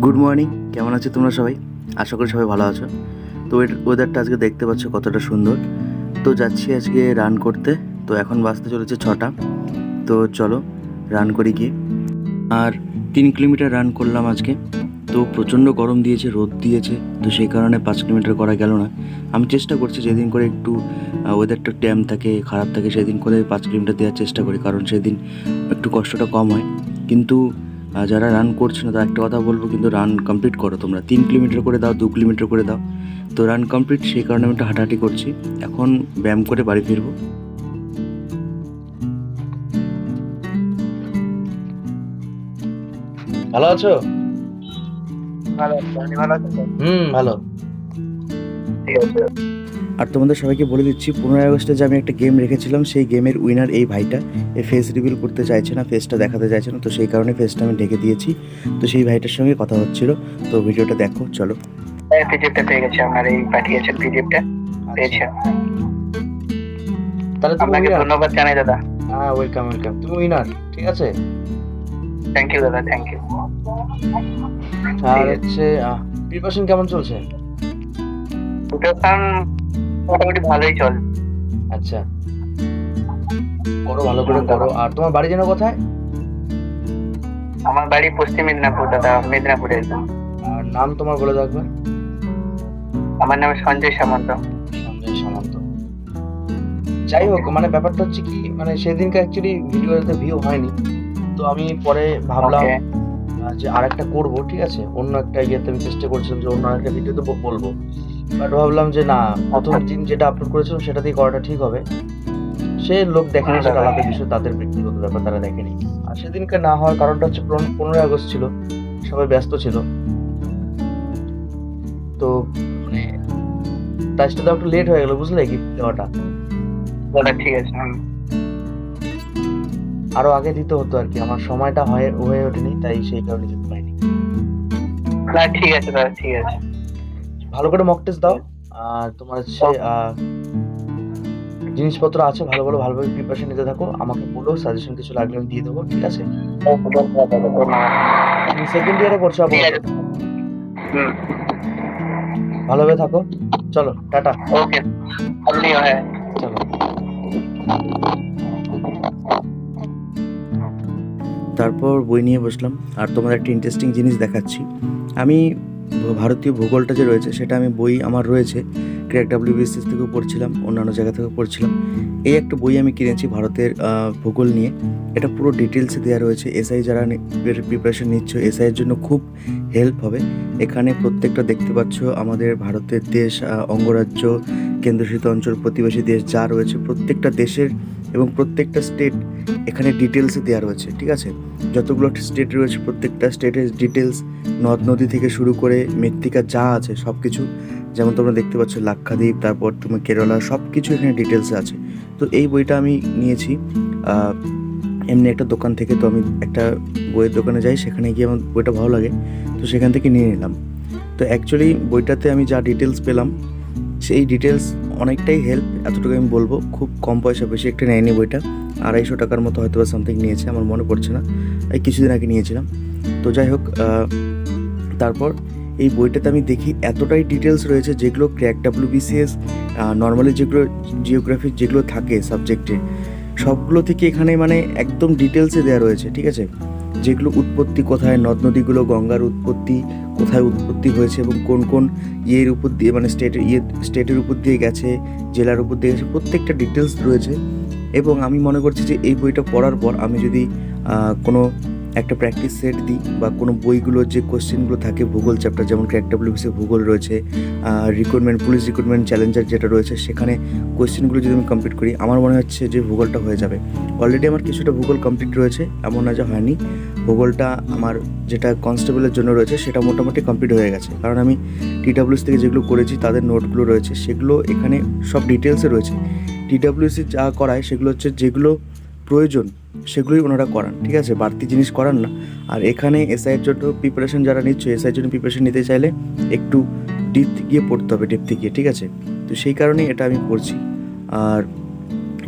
Good morning, কেমন আছো তোমরা সবাই? আশা করি সবাই ভালো আছো। তো ওয়েদারটা আজকে দেখতে পাচ্ছ কতটা সুন্দর। তো যাচ্ছি আজকে রান করতে। তো এখন বাজতে চলেছে 6টা। তো চলো রান করি গিয়ে। আর 3 কিলোমিটার রান করলাম আজকে। তো প্রচণ্ড গরম দিয়েছে, রোদ দিয়েছে, তো সেই কারণে 5 কিলোমিটার করা গেল না। আমি চেষ্টা করছি যেদিন করে একটু ওয়েদারটা ড্যাম থাকে, খারাপ থাকে, সেদিন করে 5 কিলোমিটার দেওয়ার চেষ্টা করি, কারণ সেদিন একটু কষ্টটা কম হয়। কিন্তু যারা রান করছো না, তারা একটা কথা বলবো, কিন্তু রান কমপ্লিট করো তোমরা। 3 কিলোমিটার করে দাও, 2 কিলোমিটার করে দাও। তো রান কমপ্লিট, সেই কারণে আমি একটু হাঁটাহাঁটি করছি। এখন ব্যায়াম করে বাড়ি ফিরবো। ভালো আছো? ভালো আছি। আপনি ভালো আছেন তো? ভালো। ঠিক আছে। আর তোমাদের সবাইকে বলে দিচ্ছি, 15ই আগস্টে যে আমি একটা গেম রেখেছিলাম, সেই গেমের উইনার এই ভাইটা। এই ফেস রিভিল করতে চাইছে না, ফেসটা দেখাতে চাইছে না, তো সেই কারণে ফেসটা আমি ঢেকে দিয়েছি। তো সেই ভাইটার সঙ্গে কথা হচ্ছিল। তো ভিডিওটা দেখো, চলো। পিডিএফটা পেয়ে গেছি, আপনার এই পাঠিয়েছেন পিডিএফটা পেয়েছি। তাহলে তুমি আপনাকে উইনার। ধন্যবাদ জানাই দাদা। হ্যাঁ, ওয়েলকাম ওয়েলকাম। তুমি উইনার, ঠিক আছে? থ্যাংক ইউ দাদা, থ্যাংক ইউ। আর হচ্ছে প্রিপারেশন কেমন চলছে? প্রিপারেশন মোটামুটি ভালোই চলে। আচ্ছা, করো, ভালো করে করো। আর তোমার বাড়ি যেন কোথায়? আমার বাড়ি পশ্চিম মেদিনীপুর দাদা, মেদিনীপুরে একদম। আর নাম তোমার বলে রাখবে। আমার নাম সঞ্জয় সামন্ত। সঞ্জয় সামন্ত। যাই হোক, মানে ব্যাপারটা হচ্ছে কি, মানে সেদিনকে অ্যাকচুয়ালি ভিডিওতে ভিউ হয়নি, তো আমি পরে ভাবলাম Okay. যে আরেকটা করবো, ঠিক আছে? অন্য একটা ইয়েতে আমি চেষ্টা করছিলাম যে অন্য একটা ভিডিওতে বলবো, বাট ভাবলাম যে না, প্রথম দিন যেটা আপলোড করেছিলাম সেটা দিয়ে করাটা ঠিক হবে। সে লোক দেখেনি, সেটা আলাদা বিষয়, তাদের ব্যক্তিগত ব্যাপার, তারা দেখেনি। আর সেদিনকে না হওয়ার কারণটা হচ্ছে 15ই আগস্ট ছিল, সবাই ব্যস্ত ছিল। তো মানে প্রাইসটা তো একটু লেট হয়ে গেল, বুঝলে, গিফট দেওয়াটা। দাদা ঠিক আছে। আরো আগে দিতে হতো আর কি, আমার সময়টা হয়ে ওঠেনি, তাই সেই কারণে দিতে পারিনি। না ঠিক আছে দাদা, ঠিক আছে। ভালো করে মক টেস্ট দাও। আর তোমার হচ্ছে জিনিসপত্র আছে, ভালোভাবে প্রিপারেশন নিতে থাকো। আমাকে বলো, সাজেশন কিছু লাগলে আমি দিয়ে দেবো, ঠিক আছে? ধন্যবাদ দাদা, ধন্যবাদ। তুমি সেকেন্ড ইয়ারে পড়ছো ঠিক আপাতত। আছে। হুম। ভালোভাবে থাকো। চলো, টাটা। ওকে। আপনিও, হ্যাঁ। চলো। তারপর বই নিয়ে বসলাম। আর তোমাদের একটা ইন্টারেস্টিং জিনিস দেখাচ্ছি। আমি ভারতীয় ভূগোলটা যে রয়েছে, সেটা আমি বই আমার রয়েছে, ক্র্যাক WBCS থেকেও পড়ছিলাম, অন্যান্য জায়গা থেকেও পড়ছিলাম। এই একটা বই আমি কিনেছি ভারতের ভূগোল নিয়ে। এটা পুরো ডিটেলসে দেওয়া রয়েছে। এসআই যারা প্রিপারেশন নিচ্ছ, এসআইয়ের জন্য খুব হেল্প হবে। এখানে প্রত্যেকটা দেখতে পাচ্ছ আমাদের ভারতের দেশ, অঙ্গরাজ্য, কেন্দ্রশাসিত অঞ্চল, প্রতিবেশী দেশ যা রয়েছে, প্রত্যেকটা দেশের এবং প্রত্যেকটা স্টেট এখানে ডিটেলসে দেওয়া রয়েছে, ঠিক আছে? যতগুলো স্টেট রয়েছে, প্রত্যেকটা স্টেটের ডিটেলস, নদ নদী থেকে শুরু করে মৃত্তিকা যা আছে সব কিছু, যেমন তোমরা দেখতে পাচ্ছ লাক্ষাদ্বীপ, তারপর তুমি কেরালা, সব কিছু এখানে ডিটেলসে আছে। তো এই বইটা আমি নিয়েছি এমনি একটা দোকান থেকে। তো আমি একটা বইয়ের দোকানে যাই, সেখানে গিয়ে আমার বইটা ভালো লাগে, তো সেখান থেকে নিয়ে নিলাম। তো অ্যাকচুয়ালি বইটাতে আমি যা ডিটেলস পেলাম, সেই ডিটেলস অনেকটাই হেল্প, এতটুকু আমি বলবো। খুব কম পয়সা, বেশি একটা নেয়নি বইটা, 250 টাকার মতো হয়তো বা সামথিং নিয়েছে, আমার মনে পড়ছে না, এই কিছুদিন আগে নিয়েছিলাম। তো যাই হোক, তারপর এই বইটাতে আমি দেখি এতটাই ডিটেলস রয়েছে, যেগুলো ক্র্যাক WBCS নর্মালি যেগুলো জিওগ্রাফি যেগুলো থাকে সাবজেক্টে, সবগুলো থেকে এখানে মানে একদম ডিটেলসে দেওয়া রয়েছে, ঠিক আছে? যেগুলো উৎপত্তি কোথায়, নদ নদীগুলো, গঙ্গার উৎপত্তি কোথায় উৎপত্তি হয়েছে এবং কোন কোন ইয়ের উপর দিয়ে, মানে স্টেটের উপর দিয়ে গেছে, জেলার উপর দিয়ে গেছে, প্রত্যেকটা ডিটেলস রয়েছে। এবং আমি মনে করছি যে এই বইটা পড়ার পর আমি যদি কোনো একটা প্র্যাকটিস সেট দিই, বা কোনো বইগুলোর যে কোশ্চেনগুলো থাকে ভূগোল চ্যাপ্টার, যেমন ক্র্যাক WBCS ভূগোল রয়েছে, রিক্রুটমেন্ট, পুলিশ রিক্রুটমেন্ট চ্যালেঞ্জার যেটা রয়েছে, সেখানে কোশ্চেনগুলো যদি আমি কমপ্লিট করি, আমার মনে হচ্ছে যে ভূগোলটা হয়ে যাবে। অলরেডি আমার কিছুটা ভূগোল কমপ্লিট রয়েছে, এমন না যে হয়নি। ভূগোলটা আমার যেটা কনস্টেবলের জন্য রয়েছে, সেটা মোটামুটি কমপ্লিট হয়ে গেছে, কারণ আমি TWS থেকে যেগুলো করেছি তাদের নোটগুলো রয়েছে, সেগুলো এখানে সব ডিটেলসে রয়েছে। TWS যা করায় সেগুলো হচ্ছে যেগুলো প্রয়োজন সেগুলোই ওনারা করান, ঠিক আছে? বাড়তি জিনিস করান না। আর এখানে এসআইয়ের জন্য প্রিপারেশন যারা নিচ্ছ, এসআইয়ের জন্য প্রিপারেশন নিতে চাইলে একটু ডেপথে গিয়ে পড়তে হবে, ডেপথে গিয়ে, ঠিক আছে? তো সেই কারণেই এটা আমি পড়ছি। আর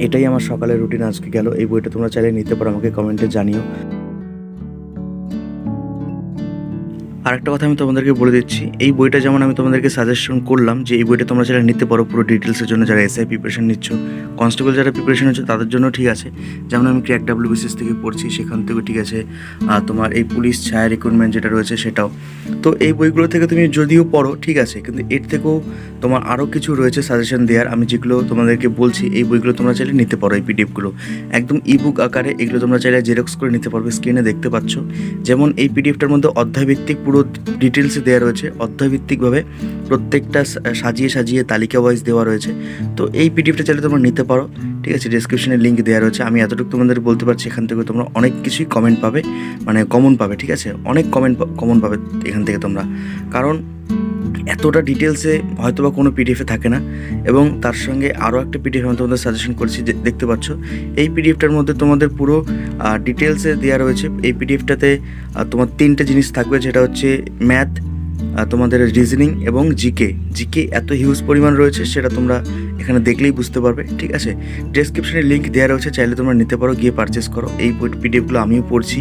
এটাই আমার সকালের রুটিন আজকে গেল। এই বইটা তোমরা চাইলে নিতে পারো, আমাকে কমেন্টে জানিও। আর একটা কথা আমি তোমাদেরকে বলে দিচ্ছি, এই বইটা যেমন আমি তোমাদেরকে সাজেশন করলাম যে এই বইটা তোমরা যারা নিতে পারো পুরো ডিটেলসের জন্য, যারা এসআই প্রিপারেশন নিচ্ছ, কনস্টেবল যারা প্রিপারেশন হচ্ছে তাদের জন্য ঠিক আছে। যেমন আমি ক্র্যাক ডাব্লিউবিসিএস থেকে পড়ছি, সেখান থেকে ঠিক আছে তোমার এই পুলিশ ছায়া রিক্রুটমেন্ট যেটা রয়েছে সেটাও। তো এই বইগুলো থেকে তুমি যদিও পড়ো ঠিক আছে, কিন্তু এর থেকেও তোমার আরও কিছু রয়েছে সাজেশন দেওয়ার, আমি যেগুলো তোমাদেরকে বলছি এই বইগুলো তোমরা চাইলে নিতে পারো। এই পিডিএফগুলো একদম ইবুক আকারে, এগুলো তোমরা চাইলে জেরক্স করে নিতে পারবে, স্ক্রিনে দেখতে পাচ্ছ। যেমন এই পিডিএফটার মধ্যে অধ্যায়ভিত্তিক পুরো ডিটেলসে দেওয়া রয়েছে, অধ্যায়ভিত্তিকভাবে প্রত্যেকটা সাজিয়ে সাজিয়ে তালিকা ওয়াইজ দেওয়া রয়েছে। তো এই পিডিএফটা চাইলে তোমরা নিতে পারো ঠিক আছে, ডেসক্রিপশনে লিঙ্ক দেওয়া রয়েছে। আমি এতটুকু তোমাদের বলতে পারছি, এখান থেকে তোমরা অনেক কিছুই কমেন্ট পাবে, মানে কমন পাবে ঠিক আছে, অনেক কমন পাবে এখান থেকে তোমরা, কারণ এতটা ডিটেলসে হয়তো বা কোনো পিডিএফে থাকে না। এবং তার সঙ্গে আরও একটা পিডিএফ আমি তোমাদের সাজেশন করেছি, দেখতে পাচ্ছ এই পিডিএফটার মধ্যে তোমাদের পুরো ডিটেলসে দেওয়া রয়েছে। এই পিডিএফটাতে তোমার 3টে জিনিস থাকবে, যেটা হচ্ছে ম্যাথ, তোমাদের রিজনিং এবং জিকে এত হিউজ পরিমাণ রয়েছে, সেটা তোমরা এখানে দেখলেই বুঝতে পারবে ঠিক আছে। ডেসক্রিপশনে লিঙ্ক দেওয়া রয়েছে, চাইলে তোমরা নিতে পারো, গিয়ে পারচেস করো। এই পিডিএফগুলো আমিও পড়ছি,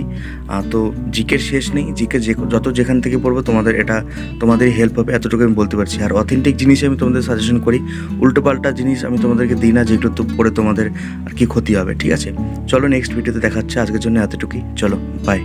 তো জিকের শেষ নেই, জিকে যত যেখান থেকে পড়বো তোমাদের এটা তোমাদেরই হেল্প হবে, এতটুকু আমি বলতে পারছি। আর অথেন্টিক জিনিস আমি তোমাদের সাজেশন করি, উল্টোপাল্টা জিনিস আমি তোমাদেরকে দিই না, যেগুলো তো পড়ে তোমাদের আর কি ক্ষতি হবে ঠিক আছে। চলো নেক্সট ভিডিওতে দেখাচ্ছে, আজকের জন্য এতটুকুই, চলো বাই।